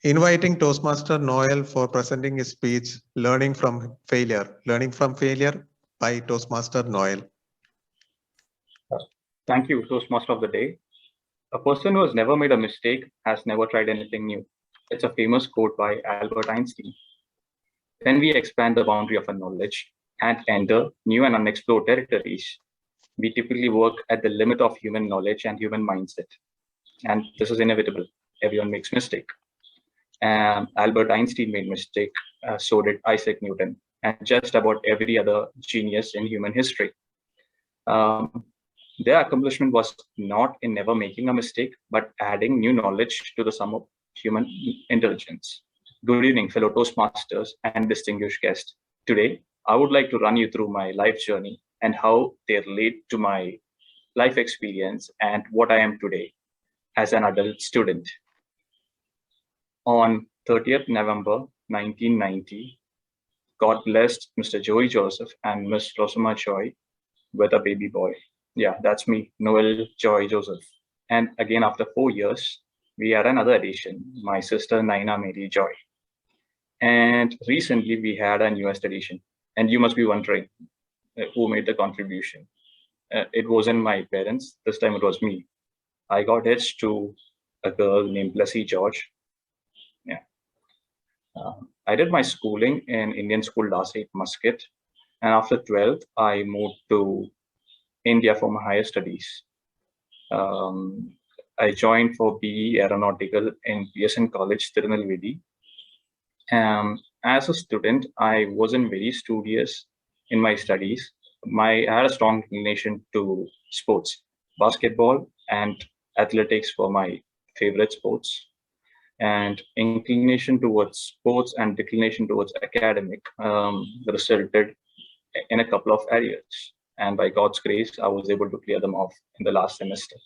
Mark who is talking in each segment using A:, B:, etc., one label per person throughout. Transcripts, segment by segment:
A: Inviting Toastmaster Noel for presenting his speech, Learning from Failure. Learning from Failure by Toastmaster Noel.
B: Thank you, Toastmaster of the Day. A person who has never made a mistake has never tried anything new. It's a famous quote by Albert Einstein. When we expand the boundary of our knowledge and enter new and unexplored territories, we typically work at the limit of human knowledge and human mindset. And this is inevitable. Everyone makes mistake. Albert Einstein made mistake, so did Isaac Newton, and just about every other genius in human history. Their accomplishment was not in never making a mistake, but adding new knowledge to the sum of human intelligence. Good evening, fellow Toastmasters and distinguished guests. Today, I would like to run you through my life journey and how they relate to my life experience and what I am today as an adult student. On 30th November 1990, God blessed Mr. Joey Joseph and Miss Rosama Joy with a baby boy. Yeah, that's me, Noel Joy Joseph. And again, after 4 years, we had another addition, my sister Naina Mary Joy. And recently we had a newest addition. And you must be wondering who made the contribution. It wasn't my parents, this time it was me. I got hitched to a girl named Blessy George. Yeah. I did my schooling in Indian School Dasait, Muscat. And after 12th, I moved to India for my higher studies. I joined for BE Aeronautical in PSN College, Tirunelveli. As a student, I wasn't very studious in my studies. I had a strong inclination to sports. Basketball and athletics were my favorite sports. And inclination towards sports and declination towards academic resulted in a couple of areas. And by God's grace, I was able to clear them off in the last semester.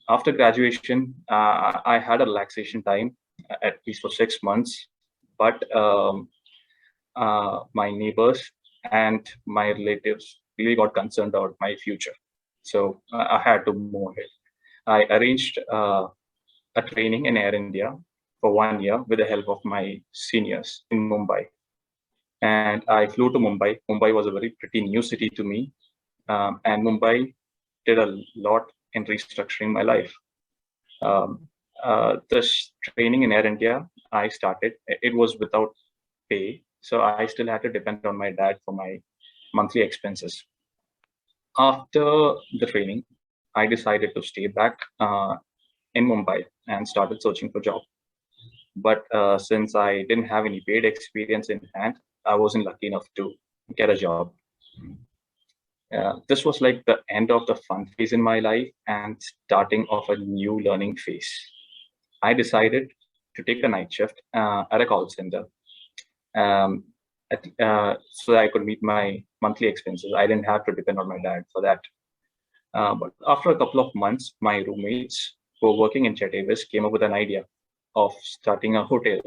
B: After graduation, I had a relaxation time, at least for 6 months, but my neighbors and my relatives really got concerned about my future. So I had to move ahead. I arranged a training in Air India for 1 year with the help of my seniors in Mumbai. And I flew to Mumbai. Mumbai was a very pretty new city to me. And Mumbai did a lot in restructuring my life. This training in Air India, I started, it was without pay. So I still had to depend on my dad for my monthly expenses. After the training, I decided to stay back in Mumbai and started searching for a job. But since I didn't have any paid experience in hand, I wasn't lucky enough to get a job. This was like the end of the fun phase in my life and starting of a new learning phase. I decided to take a night shift at a call center so that I could meet my monthly expenses. I didn't have to depend on my dad for that. But after a couple of months, my roommates who were working in Chettevis came up with an idea of starting a hotel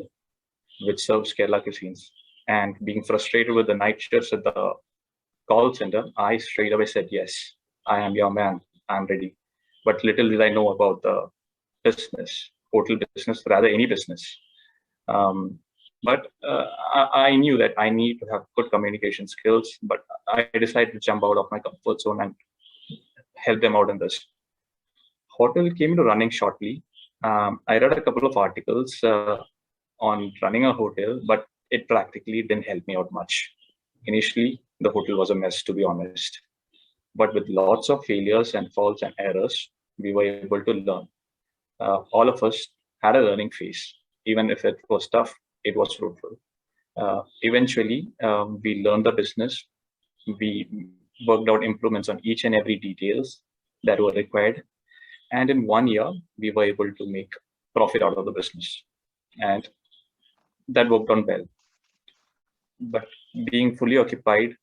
B: which serves Kerala cuisines. And being frustrated with the night shifts at the call center, I straight away said, yes, I am your man, I'm ready. But little did I know about the business, hotel business, rather any business. But I knew that I need to have good communication skills, but I decided to jump out of my comfort zone and help them out in this. Hotel came into running shortly. I read a couple of articles on running a hotel, but it practically didn't help me out much. Initially, the hotel was a mess, to be honest. But with lots of failures and faults and errors, we were able to learn. All of us had a learning phase. Even if it was tough, it was fruitful. Eventually, we learned the business. We worked out improvements on each and every details that were required. And in 1 year, we were able to make profit out of the business. And that worked on well. But being fully occupied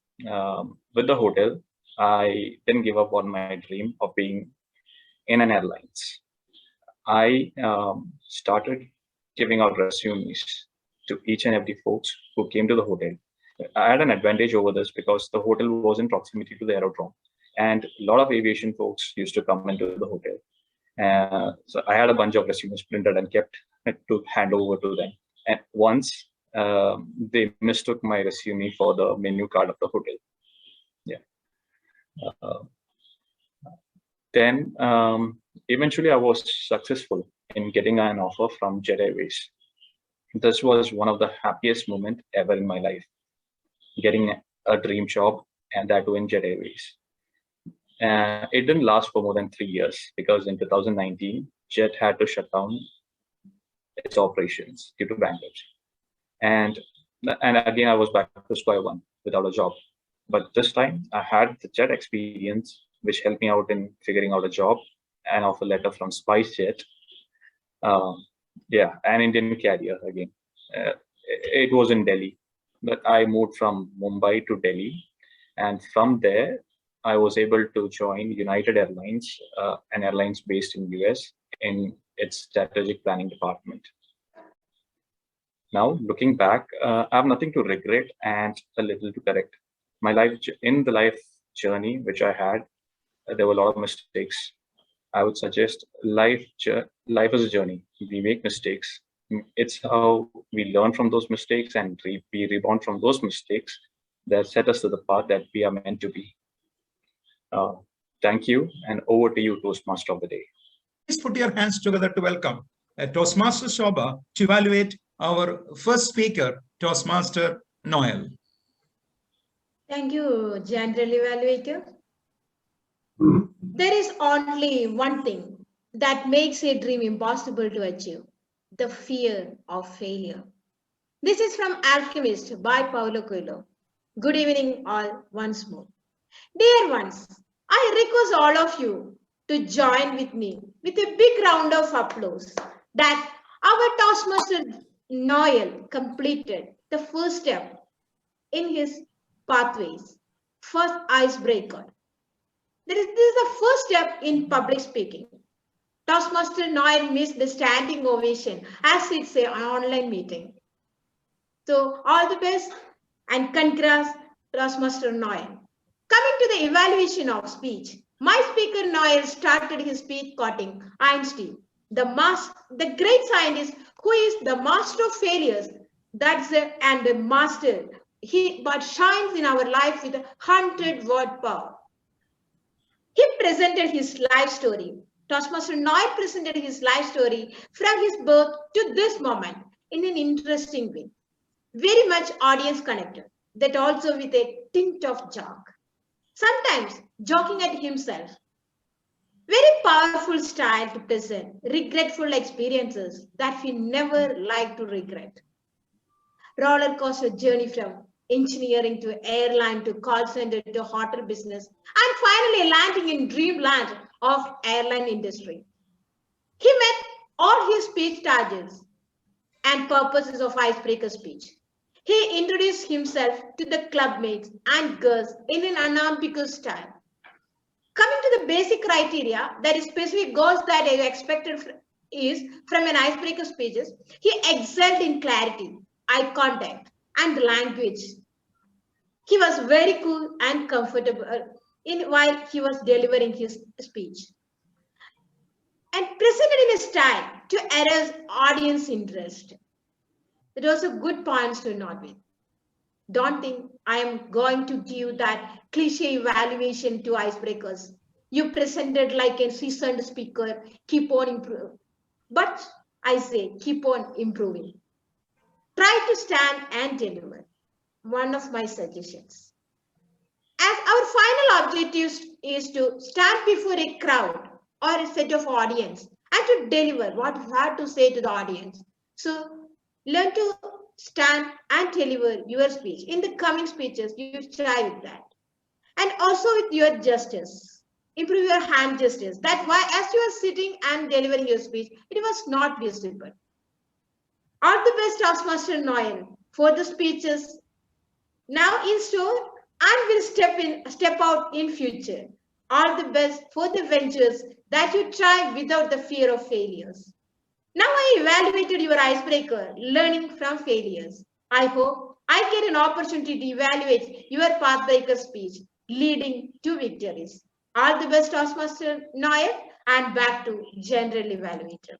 B: with the hotel, I didn't give up on my dream of being in an airlines. I started giving out resumes to each and every folks who came to the hotel. I had an advantage over this because the hotel was in proximity to the aerodrome, and a lot of aviation folks used to come into the hotel. So I had a bunch of resumes printed and kept to hand over to them. And once they mistook my resume for the menu card of the hotel. Yeah. Then eventually I was successful in getting an offer from Jet Airways. This was one of the happiest moments ever in my life, getting a dream job, and that too in Jet Airways. It didn't last for more than 3 years because in 2019, Jet had to shut down its operations due to bankruptcy. And again, I was back to square one without a job. But this time, I had the Jet experience, which helped me out in figuring out a job, an offer letter from SpiceJet. Yeah, an Indian carrier again. It was in Delhi, but I moved from Mumbai to Delhi, and from there, I was able to join United Airlines, an airlines based in US, in its strategic planning department. Now, looking back, I have nothing to regret and a little to correct. My life in the life journey which I had, there were a lot of mistakes. I would suggest life is a journey. We make mistakes. It's how we learn from those mistakes and we rebound from those mistakes that set us to the path that we are meant to be. Thank you, and over to you, Toastmaster of the Day.
C: Please put your hands together to welcome Toastmaster Sobha to evaluate our first speaker, Toastmaster Noel.
D: Thank you, General Evaluator. There is only one thing that makes a dream impossible to achieve: the fear of failure. This is from Alchemist by Paulo Coelho. Good evening, all, once more. Dear ones, I request all of you to join with me with a big round of applause that our Toastmaster Noel completed the first step in his pathways, first icebreaker. This is the first step in public speaking. Toastmaster Noel missed the standing ovation as it's an online meeting. So all the best and congrats, Toastmaster Noel. Coming to the evaluation of speech, my speaker Noel started his speech quoting Einstein, the great scientist who is the master of failures. And the master. But shines in our life with a 100-word power. He presented his life story. Toastmaster Noel presented his life story from his birth to this moment in an interesting way. Very much audience connected, that also with a tint of joke. Sometimes joking at himself. Very powerful style to present regretful experiences that we never like to regret. Roller coaster journey from engineering to airline to call center to hotel business, and finally landing in dreamland of airline industry. He met all his speech targets and purposes of icebreaker speech. He introduced himself to the clubmates and girls in an unambiguous style. Coming to the basic criteria, that is specific goals that are expected from an icebreaker speeches, he excelled in clarity, eye contact, and language. He was very cool and comfortable while he was delivering his speech, and presented in a style to arouse audience interest. It was a good point to note with. Don't think I am going to give that cliche evaluation to icebreakers. You presented like a seasoned speaker, keep on improving. But I say keep on improving. Try to stand and deliver. One of my suggestions. As our final objective is to stand before a crowd or a set of audience and to deliver what you have to say to the audience. So learn to stand and deliver your speech. In the coming speeches, you try with that. And also with your gestures. Improve your hand gestures. That's why as you are sitting and delivering your speech, it was not visible. All the best, Toastmaster Noel, for the speeches now in store and will step out in future. All the best for the ventures that you try without the fear of failures. Now I evaluated your icebreaker, learning from failures. I hope I get an opportunity to evaluate your pathbreaker speech, leading to victories. All the best, Toastmaster Noel, and back to General Evaluator.